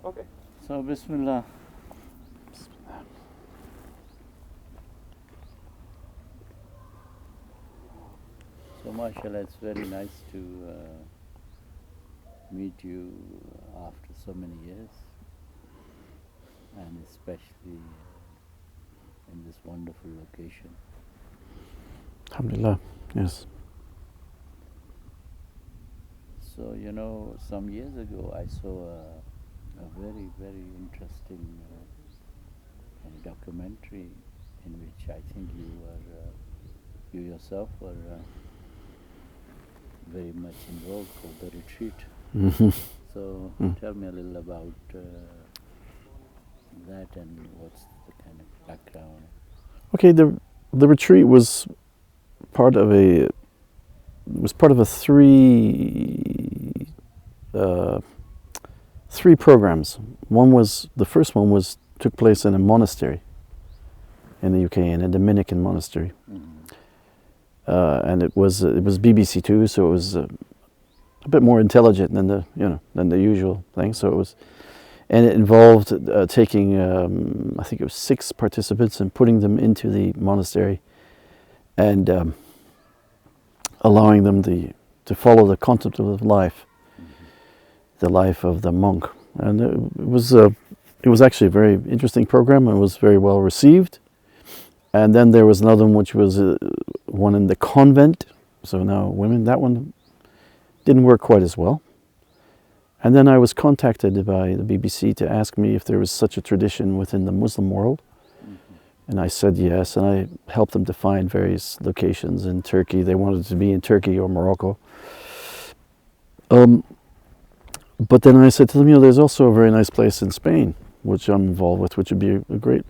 Okay. So, Bismillah. So, mashallah, it's very nice to meet you after so many years, and especially in this wonderful location. Alhamdulillah, yes. So, you know, some years ago I saw a very, very interesting documentary in which I think you yourself were very much involved, called The Retreat. So tell me a little about that and what's the kind of background. Okay, the retreat was part of a three programs. The first one took place in a monastery in the UK, in a Dominican monastery. And it was BBC Two, so it was a bit more intelligent than the usual thing. And it involved taking I think it was 6 participants and putting them into the monastery and allowing them to follow the contemplative life, the life of the monk. And it was actually a very interesting program and was very well received. And then there was another one which was one in the convent, so now women. That one didn't work quite as well. And then I was contacted by the BBC to ask me if there was such a tradition within the Muslim world. And I said yes, and I helped them to find various locations in Turkey. They wanted to be in Turkey or Morocco. But then I said to them, there's also a very nice place in Spain, which I'm involved with, which would be a great,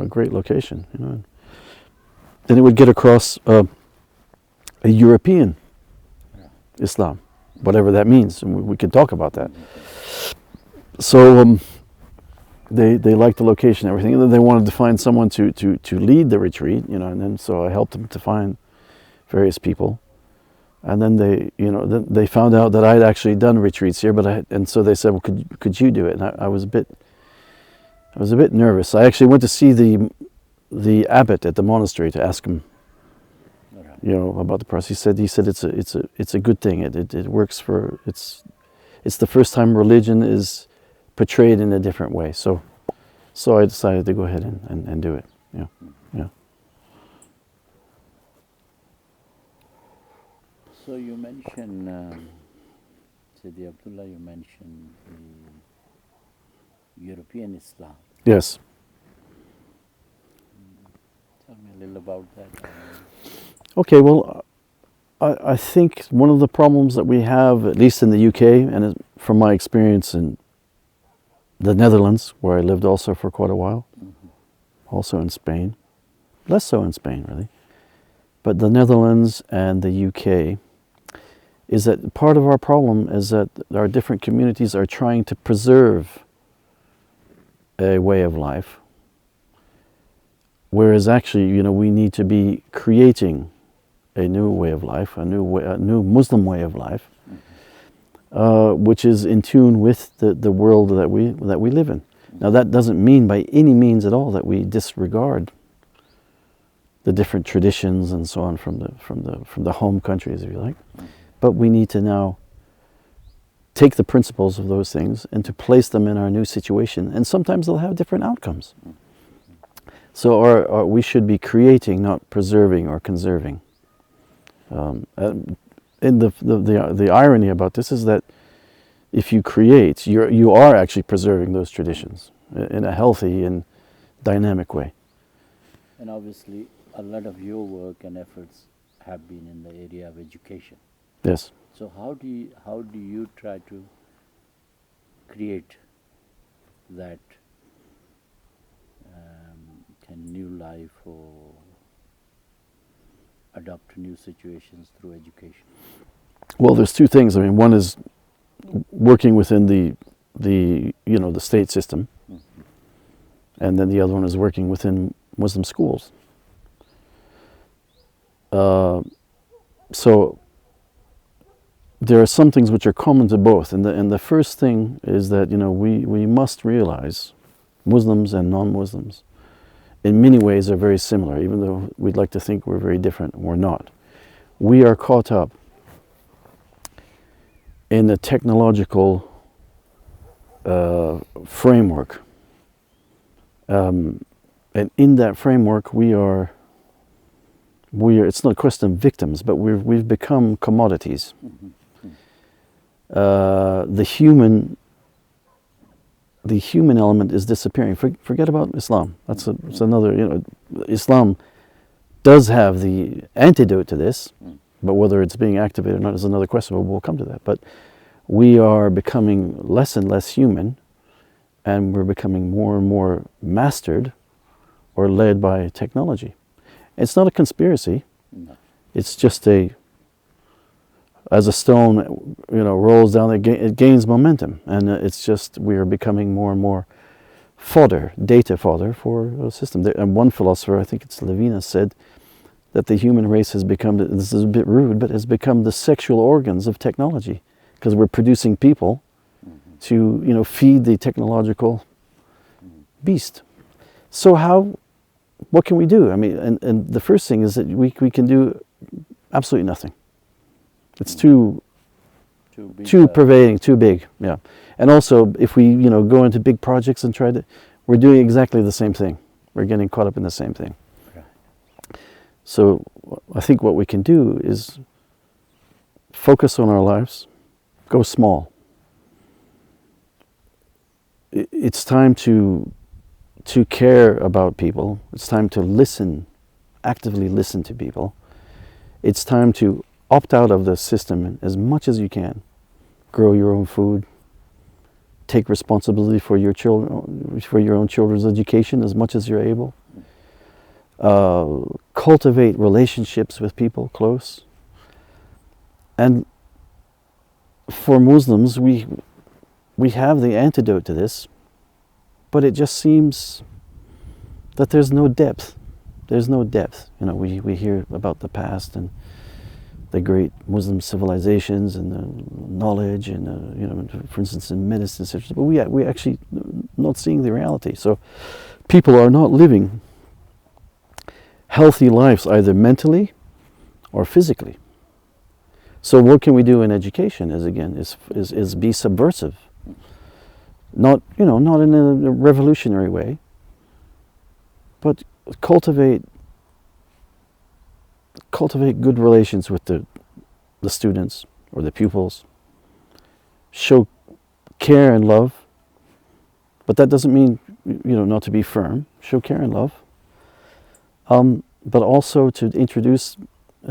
great location. Then it would get across a European Islam, whatever that means, and we can talk about that. So they liked the location and everything, and then they wanted to find someone to lead the retreat, and then so I helped them to find various people. And then they found out that I'd actually done retreats here, and so they said, well, could you do it? And I was a bit nervous. I actually went to see the abbot at the monastery to ask him, about the process. He said it's a good thing. It works for it's the first time religion is portrayed in a different way. So I decided to go ahead and do it. Yeah. So you mentioned, Sayyidi Abdullah, you mentioned the European Islam. Yes. Tell me a little about that. Okay, well, I think one of the problems that we have, at least in the UK, and from my experience in the Netherlands, where I lived also for quite a while, also in Spain, less so in Spain really, but the Netherlands and the UK, is that part of our problem is that our different communities are trying to preserve a way of life, whereas actually, we need to be creating a new way of life, a new Muslim way of life, which is in tune with the world that we live in. Now, that doesn't mean by any means at all that we disregard the different traditions and so on from the home countries, if you like. But we need to now take the principles of those things and to place them in our new situation. And sometimes they'll have different outcomes. So we should be creating, not preserving or conserving. And the irony about this is that if you create, you are actually preserving those traditions in a healthy and dynamic way. And obviously, a lot of your work and efforts have been in the area of education. Yes. So how do you try to create that kind of new life or adopt new situations through education? Well, there's two things. I mean, one is working within the state system, and then the other one is working within Muslim schools. So there are some things which are common to both, and the first thing is that we must realize Muslims and non-Muslims in many ways are very similar, even though we'd like to think we're very different. We're not. We are caught up in the technological framework, and in that framework we are. It's not a question of victims, but we've become commodities. The human element is disappearing. Forget about Islam. That's another. Islam does have the antidote to this, but whether it's being activated or not is another question. But we'll come to that. But we are becoming less and less human, and we're becoming more and more mastered or led by technology. It's not a conspiracy. No. It's just as a stone, rolls down, it gains momentum, and it's just we are becoming more and more data fodder for a system. And one philosopher, I think it's Levinas, said that the human race has become, this is a bit rude, but has become the sexual organs of technology, because we're producing people to feed the technological beast. So what can we do? I mean, and the first thing is that we can do absolutely nothing. It's too pervading, too big. Yeah, and also if we go into big projects and we're doing exactly the same thing. We're getting caught up in the same thing. Right. So I think what we can do is focus on our lives, go small. It's time to care about people. It's time to actively listen to people. It's time to opt out of the system as much as you can. Grow your own food. Take responsibility for your own children's education as much as you're able. Cultivate relationships with people close. And for Muslims, we have the antidote to this, but it just seems that there's no depth. There's no depth. We hear about the past and the great Muslim civilizations and the knowledge and for instance in medicine, but we actually not seeing the reality. So people are not living healthy lives either mentally or physically. So what can we do in education? Is be subversive. Not in a revolutionary way, but cultivate good relations with the students or the pupils. Show care and love, but that doesn't mean not to be firm. Show care and love, but also to introduce,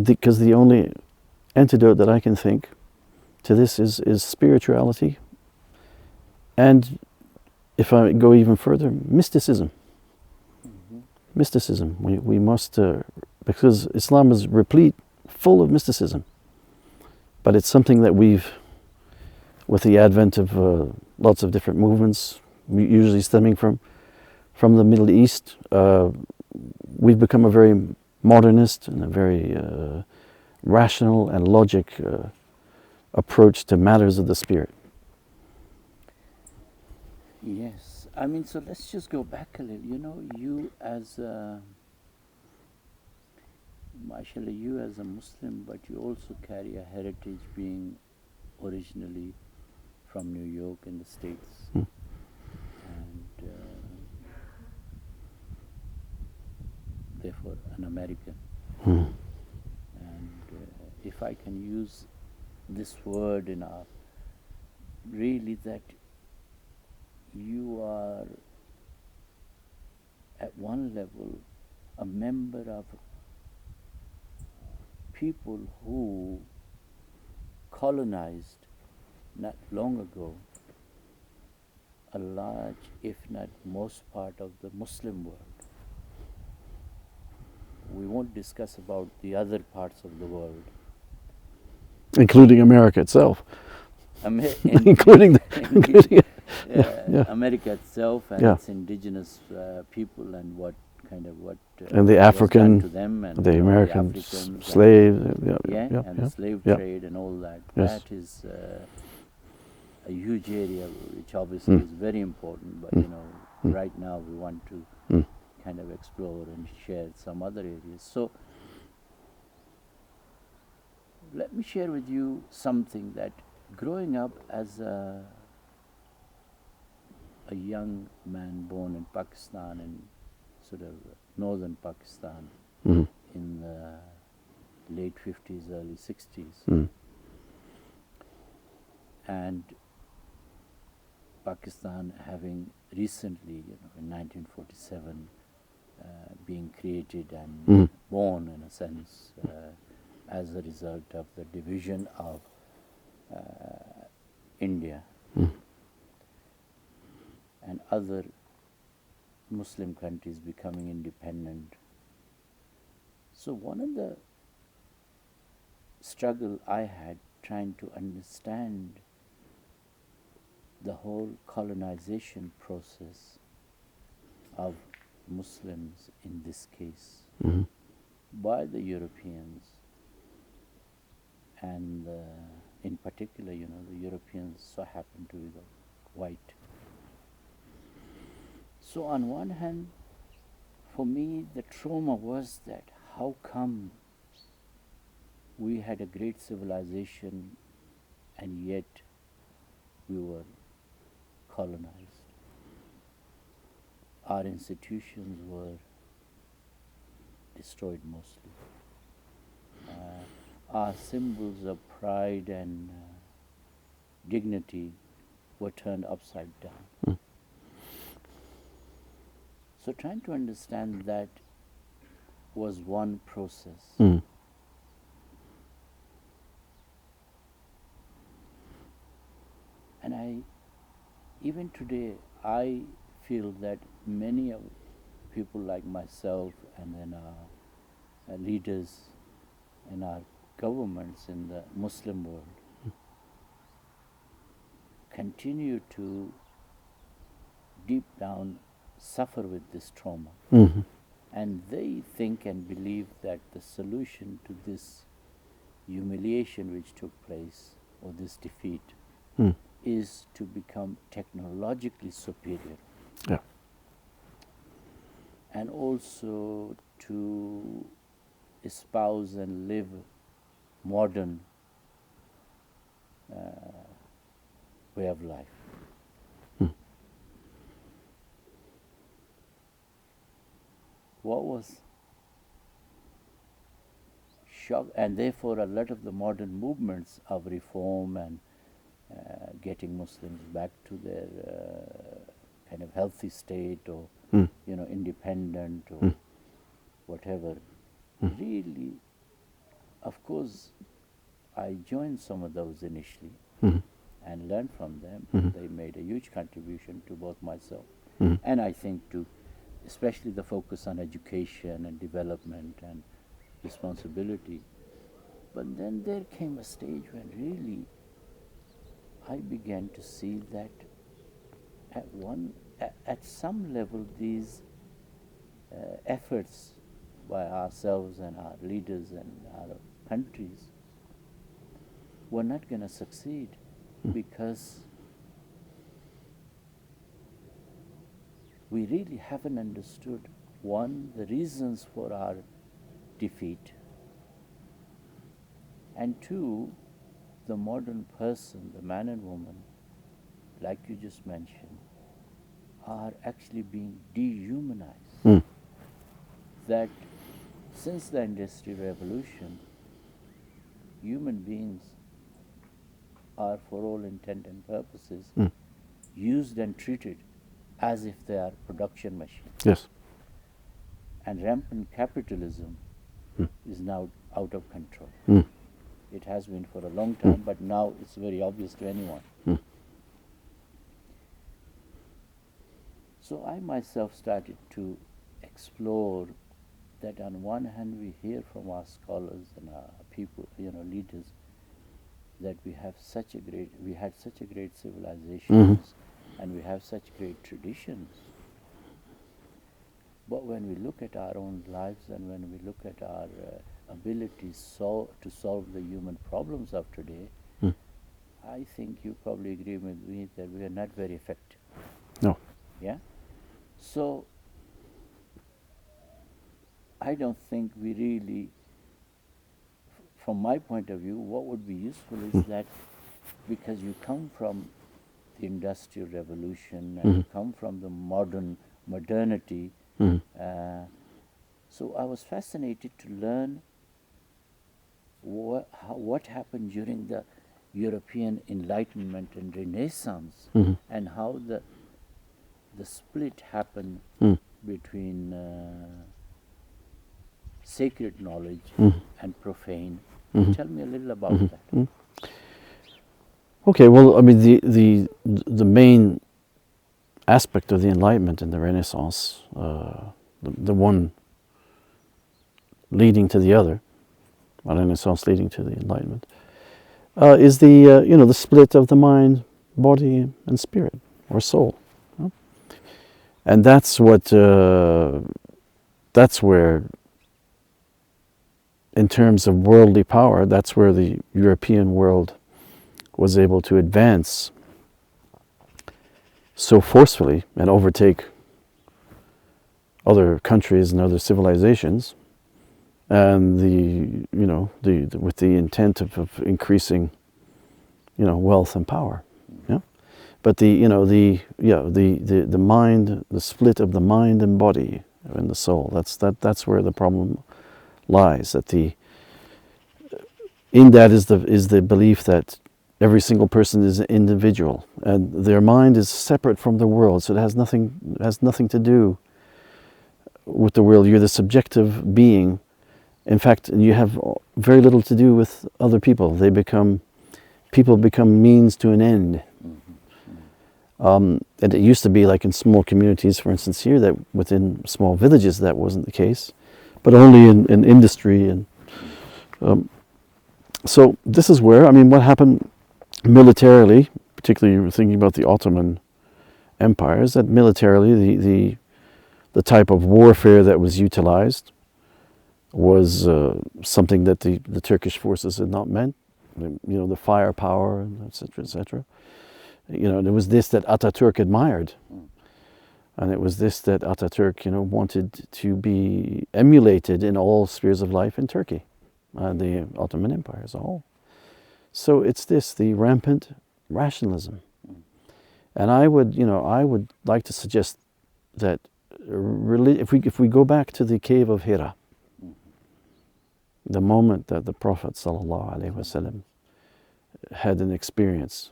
because the only antidote that I can think to this is spirituality. And if I go even further, mysticism. Mysticism. We must, because Islam is full of mysticism. But it's something that with the advent of lots of different movements, usually stemming from the Middle East, we've become a very modernist and a very rational and logic approach to matters of the spirit. Yes, I mean, so let's just go back a little. You as mashallah, you as a Muslim, but you also carry a heritage being originally from New York in the States. And therefore an American. And if I can use this word really that you are at one level a member of people who colonized not long ago a large, if not most part of the Muslim world. We won't discuss about the other parts of the world. Including America itself. including America itself and its indigenous people and what kind of what and the was African, done to them, and the American Africans slaves, and the slave trade and all that. Yes. That is a huge area, which obviously is very important. But you know, right now we want to kind of explore and share some other areas. So let me share with you something that growing up as a young man born in Pakistan, in sort of northern Pakistan, in the late 50s, early 60s, and Pakistan having recently, you know, in 1947, being created and born, in a sense, as a result of the division of India and other Muslim countries becoming independent. So one of the struggle I had trying to understand the whole colonization process of Muslims in this case by the Europeans, and in particular, you know, the Europeans so happen to be the white. So on one hand, for me, the trauma was that how come we had a great civilization and yet we were colonized. Our institutions were destroyed mostly. Our symbols of pride and dignity were turned upside down. So trying to understand that was one process. And even today, I feel that many of people like myself and then our leaders in our governments in the Muslim world continue to deep down suffer with this trauma. And they think and believe that the solution to this humiliation which took place, or this defeat, is to become technologically superior. Yeah. And also to espouse and live modern way of life. What was shock, and therefore a lot of the modern movements of reform and getting Muslims back to their kind of healthy state, or you know, independent or whatever, really, of course, I joined some of those initially and learned from them. They made a huge contribution to both myself and I think to especially the focus on education and development and responsibility. But then there came a stage when really I began to see that at some level these efforts by ourselves and our leaders and our countries were not going to succeed because we really haven't understood, one, the reasons for our defeat, and two, the modern person, the man and woman, like you just mentioned, are actually being dehumanized. That since the Industrial Revolution, human beings are, for all intent and purposes, used and treated as if they are production machines. Yes. And rampant capitalism is now out of control. It has been for a long time, but now it's very obvious to anyone. So I myself started to explore that on one hand we hear from our scholars and our people, you know, leaders, that we had such a great civilization and we have such great traditions. But when we look at our own lives and when we look at our abilities to solve the human problems of today, I think you probably agree with me that we are not very effective. No. Yeah? So, I don't think we really, from my point of view, what would be useful is that because you come from the Industrial Revolution and you come from the modernity, so I was fascinated to learn what happened during the European Enlightenment and Renaissance, and how the split happened between sacred knowledge and profane. Tell me a little about that. Okay, well, I mean, the main aspect of the Enlightenment and the Renaissance, the one leading to the other, a Renaissance leading to the Enlightenment, is the split of the mind, body, and spirit, or soul. You know? And that's where, in terms of worldly power, that's where the European world was able to advance so forcefully and overtake other countries and other civilizations, and with the intent of increasing, wealth and power. Yeah, but the mind, the split of the mind and body and the soul. That's where the problem lies. In that is the belief that every single person is an individual, and their mind is separate from the world, so it has nothing to do with the world. You're the subjective being. In fact, you have very little to do with other people. People become means to an end. And it used to be like in small communities, for instance, here, that within small villages that wasn't the case, but only in industry. And so this is where, what happened militarily, particularly thinking about the Ottoman Empire, is that militarily the type of warfare that was utilized was something that the Turkish forces had not meant. The firepower, etc., etc. And it was this that Ataturk admired, and it was this that Ataturk, wanted to be emulated in all spheres of life in Turkey, the Ottoman Empire as a whole. So it's the rampant rationalism, and I would like to suggest that if we go back to the cave of Hira, the moment that the Prophet ﷺ had an experience,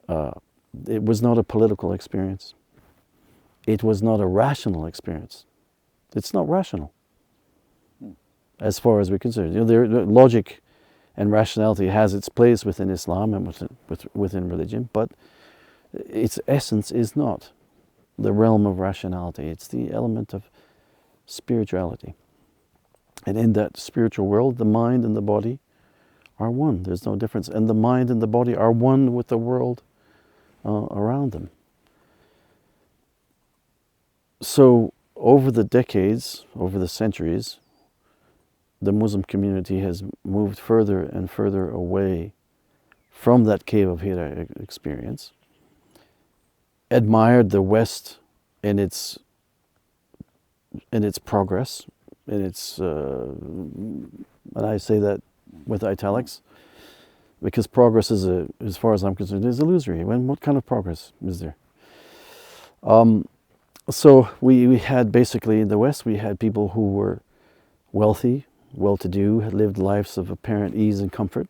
it was not a political experience. It was not a rational experience. It's not rational, as far as we're concerned. The logic and rationality has its place within Islam and within religion, but its essence is not the realm of rationality. It's the element of spirituality. And in that spiritual world, the mind and the body are one. There's no difference. And the mind and the body are one with the world around them. So over the decades, over the centuries, the Muslim community has moved further and further away from that cave of Hira experience, admired the West in its progress, in its, and I say that with italics, because progress is, as far as I'm concerned, is illusory. What kind of progress is there? So we had basically in the West, we had people who were wealthy, well-to-do, had lived lives of apparent ease and comfort,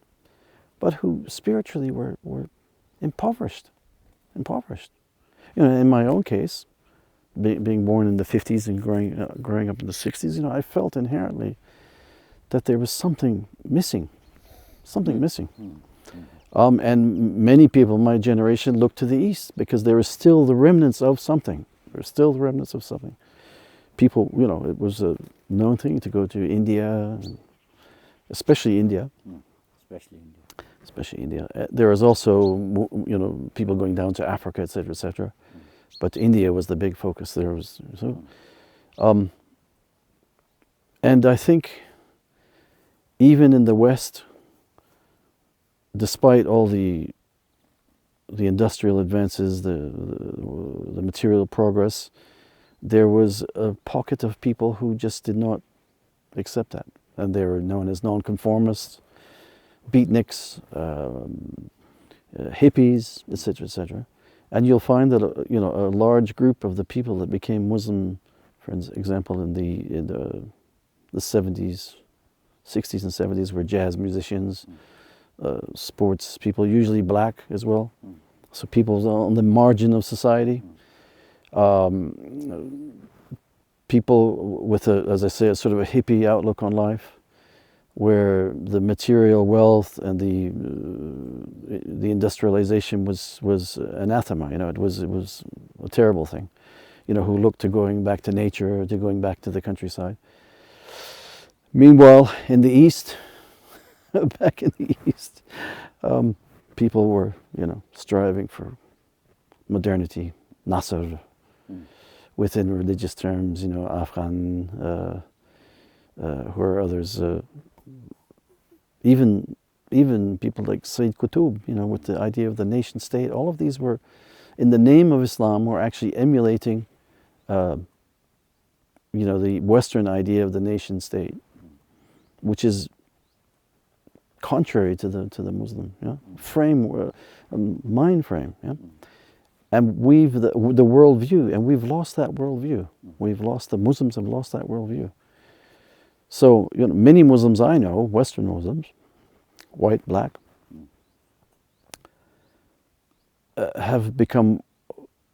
but who spiritually were impoverished. In my own case, being born in the 50s and growing up in the 60s, I felt inherently that there was something missing. And many people in my generation looked to the East because there was still the remnants of something. People, it was a known thing to go to India, especially India. Especially India. There was also, people going down to Africa, etc., etc. But India was the big focus. And I think even in the West, despite all the industrial advances, the material progress, there was a pocket of people who just did not accept that, and they were known as nonconformists, beatniks, hippies, etc., etc. And you'll find that a large group of the people that became Muslim, for example, in the 70s, 60s, and 70s, were jazz musicians, sports people, usually black as well. So people on the margin of society. People with as I say, a sort of a hippie outlook on life, where the material wealth and the industrialization was anathema. It was a terrible thing. Who looked to going back to nature, to going back to the countryside. Meanwhile, in the East, back in the East, people were, striving for modernity, Nasr, within religious terms, Afghan, who are others, even people like Sayyid Qutb, with the idea of the nation state. All of these were, in the name of Islam, were actually emulating, the Western idea of the nation state, which is contrary to the Muslim frame, mind frame. And we've the worldview, and we've lost that worldview. The Muslims have lost that worldview. So many Muslims I know, Western Muslims, white, black, have become,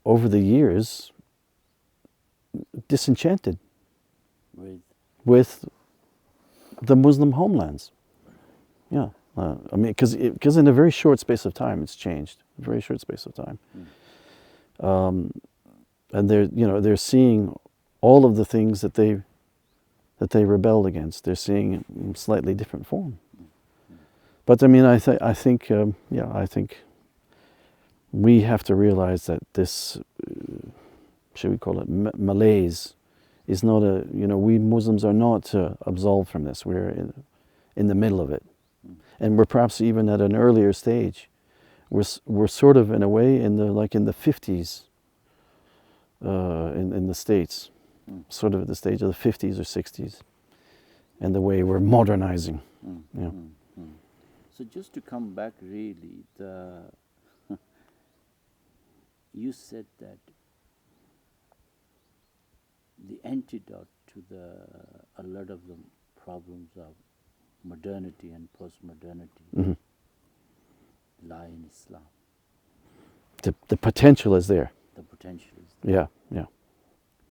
over the years, disenchanted with the Muslim homelands. Because in a very short space of time, it's changed. A very short space of time. And they're seeing all of the things that they rebelled against. They're seeing in slightly different form. But I think we have to realize that this, should we call it malaise, is not we Muslims are not absolved from this. We're in the middle of it. And we're perhaps even at an earlier stage. We're sort of, in a way, in the 50s in the States, sort of at the stage of the 50s or 60s, and the way we're modernizing. So just to come back, really, you said that the antidote to a lot of the problems of modernity and post-modernity lie in Islam. The potential is there. The potential is there. Yeah.